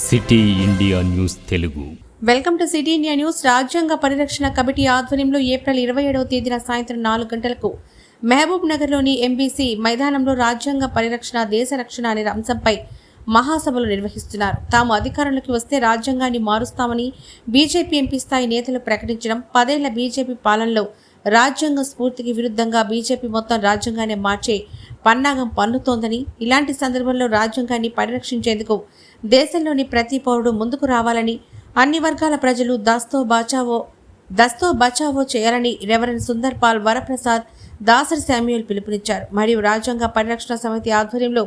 City India news Telugu. Welcome to city India news. రాజ్యాంగ పరిరక్షణ committee ఆధ్వర్యంలో ఏప్రిల్ 27వ తేదీన సాయంత్రం 4 గంటలకు మహబూబ్ నగర్లోని ఎంబీసీ మైదానంలో రాజ్యాంగ పరిరక్షణ దేశ రక్షణ అనే అంశంపై మహాసభలు నిర్వహిస్తున్నారు. తాము అధికారంలోకి వస్తే రాజ్యాంగాన్ని మారుస్తామని బీజేపీ ఎంపీ స్థాయి నేతలు ప్రకటించడం, 10 ఏళ్ల బీజేపీ పాలనలో రాజ్యాంగ స్ఫూర్తికి విరుద్ధంగా బీజేపీ మొత్తం రాజ్యాంగాన్ని మార్చే పన్నాగం పన్నుతోందని, ఇలాంటి సందర్భంలో రాజ్యాంగాన్ని పరిరక్షించేందుకు దేశంలోని ప్రతి పౌరుడు ముందుకు రావాలని, అన్ని వర్గాల ప్రజలు దస్తో బచావో చేయాలని రెవరెండ్ సుందర్ పాల్, వరప్రసాద్, దాసరి శామ్యూల్ పిలుపునిచ్చారు. మరియు రాజ్యాంగ పరిరక్షణ సమితి ఆధ్వర్యంలో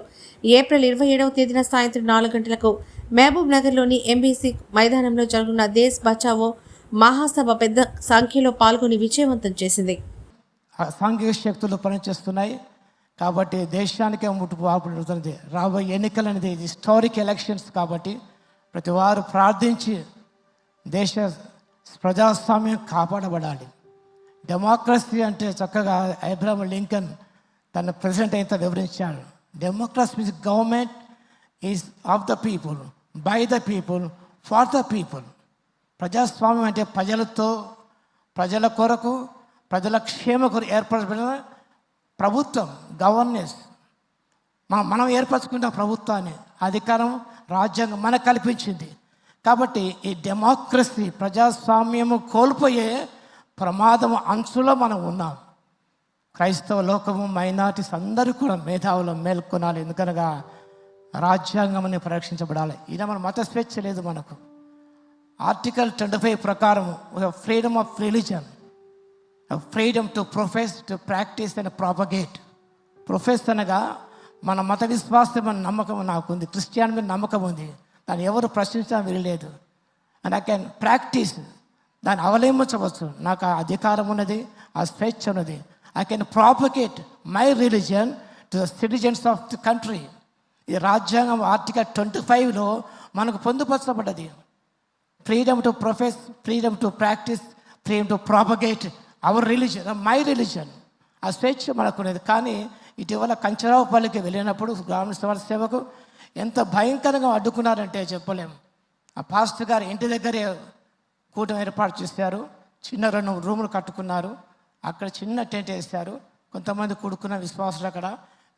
ఏప్రిల్ 27వ తేదీన సాయంత్రం 4 గంటలకు మహబూబ్ నగర్లోని ఎంబీసీ మైదానంలో జరుగుతున్న దేశ్ బచావో మహాసభ పెద్ద సంఖ్యలో పాల్గొని విజయవంతం చేసింది. సాంఘిక శక్తులు పనిచేస్తున్నాయి కాబట్టి దేశానికే ముట్టుకు ఆపడుతుంది. రాబోయే ఎన్నికలు అనేది హిస్టారిక్ ఎలక్షన్స్ కాబట్టి ప్రతి వారు ప్రార్థించి దేశ ప్రజాస్వామ్యం కాపాడబడాలి. డెమోక్రసీ అంటే చక్కగా అబ్రహం లింకన్ తన ప్రెసిడెంట్ అయితే వివరించాడు. Democracy means government is of the people, by the people, for the people. ప్రజాస్వామ్యం అంటే ప్రజలతో, ప్రజల కొరకు, ప్రజల క్షేమ కొరకు ఏర్పరచబడిన ప్రభుత్వం, గవర్నెన్స్. మనం ఏర్పరచుకున్న ప్రభుత్వాన్ని, అధికారం రాజ్యాంగం మనకు కల్పించింది. కాబట్టి ఈ డెమోక్రసీ ప్రజాస్వామ్యము కోల్పోయే ప్రమాదం అంచులో మనం ఉన్నాం. క్రైస్తవ లోకము, మైనారిటీస్ అందరూ కూడా మేధావులు మేల్కొనాలి. ఎందుకనగా రాజ్యాంగం అనేది పరిరక్షించబడాలి. ఇలా మన మత స్వేచ్ఛ లేదు మనకు. ఆర్టికల్ 25 ప్రకారం freedom of religion, freedom to profess, to practice and propagate. Profess అనగా మన మత విశ్వాసం, మన నమ్మకం నాకుంది, క్రిస్టియన్ మీద నమ్మకం ఉంది, దాన్ని ఎవరు ప్రశ్నించడం వీరలేదు. అండ్ ఐ కెన్ ప్రాక్టీస్, దాన్ని అవలంబించవచ్చు, నాకు ఆ అధికారం ఉన్నది, ఆ స్వేచ్ఛ ఉన్నది. I can propagate my religion to the citizens of the country. ఈ రాజ్యాంగం ఆర్టికల్ 25లో మనకు పొందుపరచబడ్డది. Freedom to profess, freedom to practice, freedom to propagate our religion, my religion. ఆ స్వేచ్ఛ మనకున్నది. కానీ ఇటీవల కంచరావుపల్లికి వెళ్ళినప్పుడు గ్రామీణ సమాజ సేవకు ఎంత భయంకరంగా అడ్డుకున్నారంటే చెప్పలేము. ఆ పాస్టర్ గారు ఇంటి దగ్గరే కూటమి ఏర్పాటు చేశారు. చిన్న 2 రూములు కట్టుకున్నారు. అక్కడ చిన్న టెంట్ వేశారు. కొంతమంది కూడుకున్న విశ్వాసులు అక్కడ.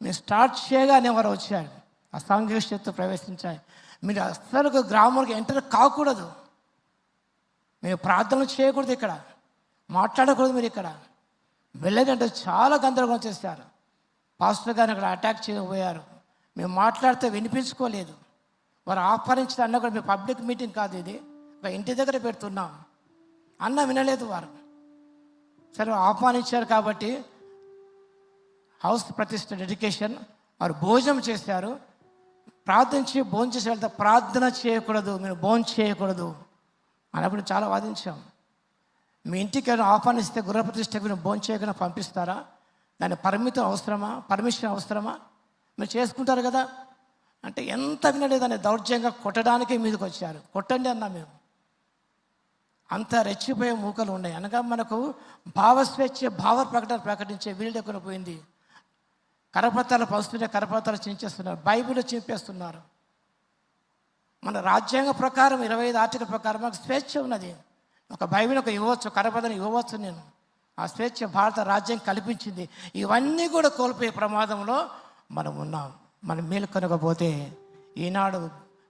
మేము స్టార్ట్ చేయగానే వారు వచ్చారు. ఆ సాంఘిక శక్తి ప్రవేశించాయి. మీరు అసలు గ్రామానికి ఎంటర్ కాకూడదు, మీరు ప్రార్థనలు చేయకూడదు, ఇక్కడ మాట్లాడకూడదు, మీరు ఇక్కడ వెళ్ళేదంటే చాలా గందరగోళం చేశారు. పాస్టర్ గారిని అక్కడ అటాక్ చేయబోయారు. మేము మాట్లాడితే వినిపించుకోలేదు. వారు ఆహ్వానించిన అన్న కూడా మేము పబ్లిక్ మీటింగ్ కాదు, ఇది ఒక ఇంటి దగ్గర పెడుతున్నాం అన్న వినలేదు వారు. సరే ఆహ్వానించారు కాబట్టి హౌస్ ప్రతిష్ట డెడికేషన్, వారు భోజనం చేశారు. ప్రార్థించి భోజనం చేసి వెళ్తే ప్రార్థన చేయకూడదు, మీరు భోజనం చేయకూడదు అన్నప్పుడు చాలా వాదించాం. మీ ఇంటికి ఆహ్వానిస్తే గృహప్రతిష్టకు మీరు భోజనం చేయకుండా పంపిస్తారా? దాని పర్మిషన్ అవసరమా? మీరు చేసుకుంటారు కదా అంటే ఎంత వినలేదని దౌర్జంగా కొట్టడానికి మీదకి వచ్చారు. కొట్టండి అన్నా మేము. అంత రెచ్చిపోయే మూకలు ఉన్నాయి. అనగా మనకు భావస్వేచ్ఛ, భావ ప్రకటించే వీలు లేకుండా పోయింది. కరపత్రాలు పంచుతుంటే కరపత్రాలు చించేస్తున్నారు, బైబిల్ చింపేస్తున్నారు. మన రాజ్యాంగ ప్రకారం 25 ఆర్టికల్ ప్రకారం మాకు స్వేచ్ఛ ఉన్నది. ఒక బైబిల్ ఇవ్వచ్చు, కరపత్రం ఇవ్వచ్చు. నేను ఆ స్వేచ్ఛ భారత రాజ్యాంగం కల్పించింది. ఇవన్నీ కూడా కోల్పోయే ప్రమాదంలో మనం ఉన్నాం. మనం మేలుకొనకపోతే ఈనాడు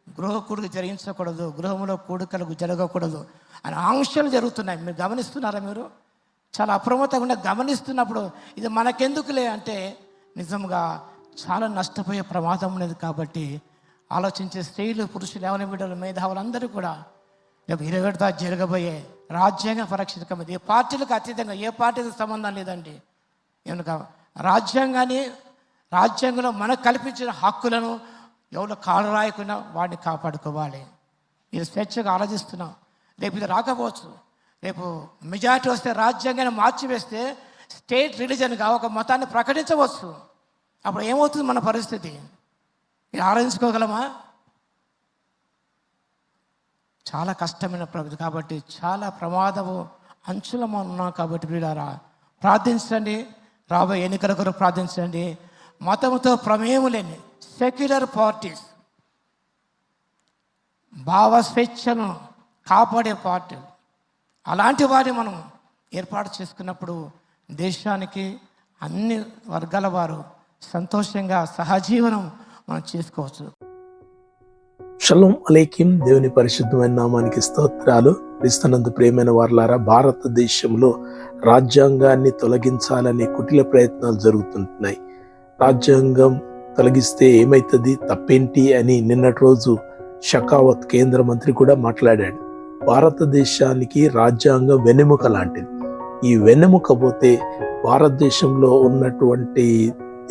గృహ కూడుకు జరిగించకూడదు, గృహంలో కూడుకలకు జరగకూడదు అని ఆంక్షలు జరుగుతున్నాయి. మీరు గమనిస్తున్నారా? మీరు చాలా అప్రమత్తంగా గమనిస్తున్నప్పుడు ఇది మనకెందుకులే అంటే నిజంగా చాలా నష్టపోయే ప్రమాదం ఉన్నది. కాబట్టి ఆలోచించే స్త్రీలు, పురుషులు, ఎవరి బిడ్డలు, మేధావులు అందరూ కూడా రేపు 27 జరగబోయే రాజ్యాంగ పరిరక్షణ కమిటీ, ఏ పార్టీలకు అతీతంగా, ఏ పార్టీకి సంబంధం లేదండి. కనుక రాజ్యాంగంలో మనకు కల్పించిన హక్కులను ఎవరు కాలు రాయకుండా వాడిని కాపాడుకోవాలి. ఇది స్వేచ్ఛగా ఆలోచిస్తున్నాం. రేపు ఇది రాకపోవచ్చు. రేపు మెజారిటీ వస్తే రాజ్యాంగాన్ని మార్చివేస్తే స్టేట్ రిలీజన్గా ఒక మతాన్ని ప్రకటించవచ్చు. అప్పుడు ఏమవుతుంది మన పరిస్థితి? ఇది ఆలోచించుకోగలమా? చాలా కష్టమైన ప్రగతి. కాబట్టి చాలా ప్రమాదము అంచులో ఉన్నాం. కాబట్టి వీళ్ళారా ప్రార్థించండి, రాబోయే ఎన్నికల కొరకు ప్రార్థించండి. మతంతో ప్రమేయం లేని సెక్యులర్ పార్టీస్ భావ స్వేచ్ఛను కాపాడే పార్టీ. అలాంటి వారిని మనం ఏర్పాటు చేసుకున్నప్పుడు దేశానికి అన్ని వర్గాల వారు సంతోషంగా సహజీవనం మనం చేసుకోవచ్చు. షలోం అలైకిం. దేవుని పరిశుద్ధమైన నామానికి స్తోత్రాలు. క్రీస్తునందు ప్రియమైన వారలారా, భారతదేశంలో రాజ్యాంగాన్ని తొలగించాలనే కుటిల ప్రయత్నాలు జరుగుతుంటున్నాయి. రాజ్యాంగం తొలగిస్తే ఏమైతుంది, తప్పేంటి అని నిన్నటి రోజు షకావత్ కేంద్ర మంత్రి కూడా మాట్లాడాడు. భారతదేశానికి రాజ్యాంగం వెన్నెముక లాంటిది. ఈ వెన్నెముక పోతే భారతదేశంలో ఉన్నటువంటి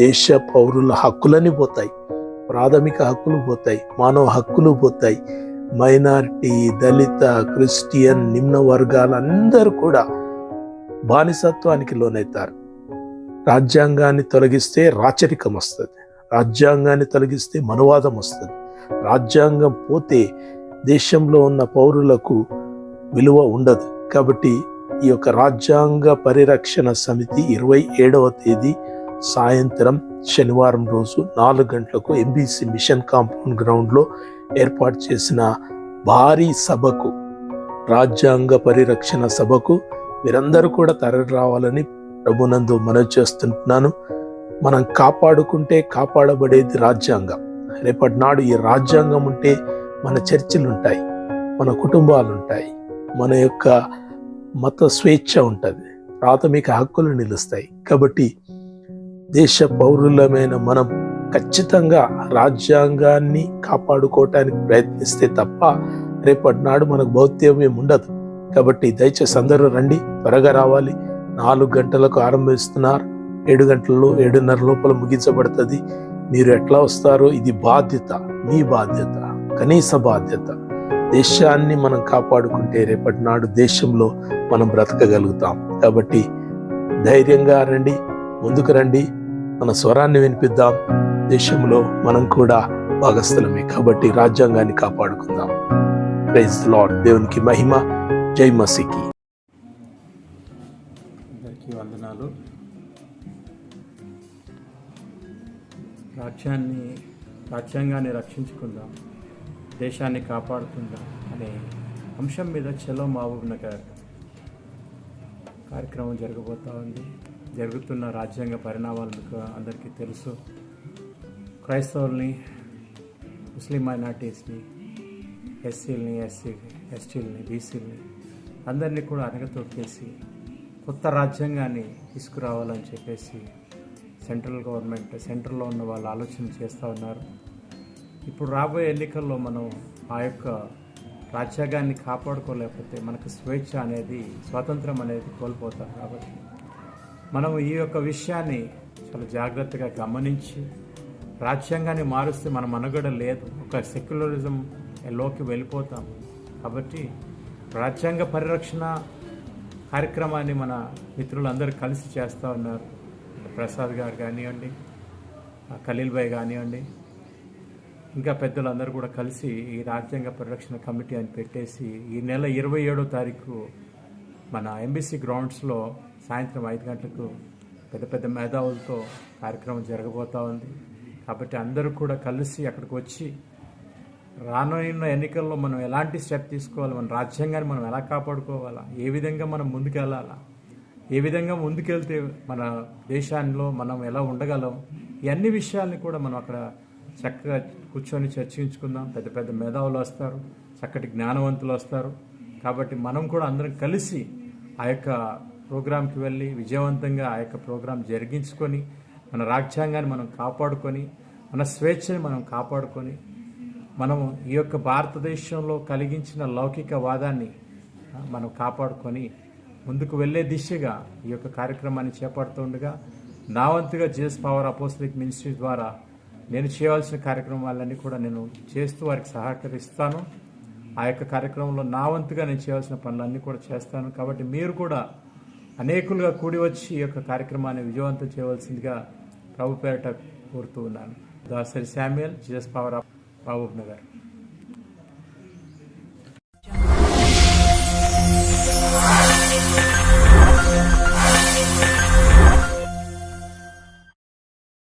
దేశ పౌరుల హక్కులన్నీ పోతాయి, ప్రాథమిక హక్కులు పోతాయి, మానవ హక్కులు పోతాయి. మైనారిటీ, దళిత, క్రిస్టియన్, నిమ్న వర్గాలందరూ కూడా బానిసత్వానికి లోనవుతారు. రాజ్యాంగాన్ని తొలగిస్తే రాచరికం వస్తుంది, రాజ్యాంగాన్ని తొలగిస్తే మనువాదం వస్తుంది. రాజ్యాంగం పోతే దేశంలో ఉన్న పౌరులకు విలువ ఉండదు. కాబట్టి ఈ యొక్క రాజ్యాంగ పరిరక్షణ సమితి 27వ తేదీ సాయంత్రం శనివారం రోజు 4 గంటలకు ఎంబీసీ మిషన్ కాంపౌండ్ గ్రౌండ్లో ఏర్పాటు చేసిన భారీ సభకు, రాజ్యాంగ పరిరక్షణ సభకు మీరందరూ కూడా తరలి రావాలని ప్రభునందు మనవి చేస్తుంటున్నాను. మనం కాపాడుకుంటే కాపాడబడేది రాజ్యాంగం. రేపటి నాడు ఈ రాజ్యాంగం ఉంటే మన చర్చిలు ఉంటాయి, మన కుటుంబాలు ఉంటాయి, మన యొక్క మత స్వేచ్ఛ ఉంటుంది, ప్రాథమిక హక్కులు నిలుస్తాయి. కాబట్టి దేశ పౌరులమైన మనం ఖచ్చితంగా రాజ్యాంగాన్ని కాపాడుకోవటానికి ప్రయత్నిస్తే తప్ప రేపటి నాడు మనకు భౌత్యమేం ఉండదు. కాబట్టి దయచేసి అందరూ రండి, త్వరగా రావాలి. 4 గంటలకు ఆరంభిస్తున్నారు, 7 గంటల్లో 7:30 లోపల ముగించబడుతుంది. మీరు ఎట్లా వస్తారో ఇది బాధ్యత, మీ బాధ్యత, కనీస బాధ్యత. దేశాన్ని మనం కాపాడుకుంటే రేపటి నాడు దేశంలో మనం బ్రతకగలుగుతాం. కాబట్టి ధైర్యంగా రండి, ముందుకు రండి, మన స్వరాన్ని వినిపిద్దాం. దేశంలో మనం కూడా భాగస్థలమే. కాబట్టి రాజ్యాంగాన్ని కాపాడుకుందాం. Praise the lord. దేవునికి మహిమ. జై మసీకి. అందరికీ వందనాలు. రాజ్యాంగాన్ని రక్షించుకుందాం, దేశాన్ని కాపాడుకుందాం అనే అంశం మీద చలో మహబూబ్ నగర్ కార్యక్రమం జరగబోతూ ఉంది. జరుగుతున్న రాజ్యాంగ పరిణామాలు మీకు అందరికీ తెలుసు. క్రైస్తవుల్ని, ముస్లిం మైనార్టీస్ని, ఎస్సీలని, ఎస్టీలని, బీసీలని అందరినీ కూడా అణగతొక్కేసి కొత్త రాజ్యాంగాన్ని తీసుకురావాలని చెప్పేసి సెంట్రల్ గవర్నమెంట్, సెంట్రల్లో ఉన్న వాళ్ళు ఆలోచన చేస్తూ ఉన్నారు. ఇప్పుడు రాబోయే ఎన్నికల్లో మనం ఆ యొక్క రాజ్యాంగాన్ని కాపాడుకోలేకపోతే మనకు స్వేచ్ఛ అనేది, స్వాతంత్రం అనేది కోల్పోతాం. కాబట్టి మనం ఈ యొక్క విషయాన్ని చాలా జాగ్రత్తగా గమనించి రాజ్యాంగాన్ని మారుస్తే మన మనుగడ లేదు, ఒక సెక్యులరిజంలోకి వెళ్ళిపోతాం. కాబట్టి రాజ్యాంగ పరిరక్షణ కార్యక్రమాన్ని మన మిత్రులందరూ కలిసి చేస్తూ ఉన్నారు. ప్రసాద్ గారు కానివ్వండి, ఖలీల్ భాయ్ కానివ్వండి, ఇంకా పెద్దలందరూ కూడా కలిసి ఈ రాజ్యాంగ పరిరక్షణ కమిటీ అని పెట్టేసి ఈ నెల 27వ తారీఖు మన ఎంబీసీ గ్రౌండ్స్లో సాయంత్రం 5 గంటలకు పెద్ద పెద్ద మేధావులతో కార్యక్రమం జరగబోతూ ఉంది. కాబట్టి అందరూ కూడా కలిసి అక్కడికి వచ్చి రానున్న ఎన్నికల్లో మనం ఎలాంటి స్టెప్ తీసుకోవాలి, మన రాజ్యాంగాన్ని మనం ఎలా కాపాడుకోవాలా, ఏ విధంగా మనం ముందుకెళ్ళాలా, ఏ విధంగా ముందుకెళ్తే మన దేశాల్లో మనం ఎలా ఉండగలం, ఈ అన్ని విషయాల్ని కూడా మనం అక్కడ చక్కగా కూర్చొని చర్చించుకుందాం. పెద్ద పెద్ద మేధావులు వస్తారు, చక్కటి జ్ఞానవంతులు వస్తారు. కాబట్టి మనం కూడా అందరం కలిసి ఆ యొక్క ప్రోగ్రాంకి వెళ్ళి విజయవంతంగా ఆ యొక్క ప్రోగ్రాం జరిగించుకొని మన రాజ్యాంగాన్ని మనం కాపాడుకొని, మన స్వేచ్ఛని మనం కాపాడుకొని, మనము ఈ యొక్క భారతదేశంలో కలిగించిన లౌకికవాదాన్ని మనం కాపాడుకొని ముందుకు వెళ్ళే దిశగా ఈ యొక్క కార్యక్రమాన్ని చేపడుతుండగా నా వంతుగా జీసస్ పవర్ అపోస్టలిక్ మినిస్ట్రీ ద్వారా నేను చేయవలసిన కార్యక్రమాలన్నీ కూడా నేను చేస్తూ వారికి సహకరిస్తాను. ఆ యొక్క కార్యక్రమంలో నా వంతుగా నేను చేయవలసిన పనులన్నీ కూడా చేస్తాను. కాబట్టి మీరు కూడా అనేకులుగా కూడి వచ్చి ఈ యొక్క కార్యక్రమాన్ని విజయవంతం చేయవలసిందిగా ప్రభు పేరిట కోరుతూ ఉన్నాను. Dasari Samuel, Jesus power Mahabub Nagar.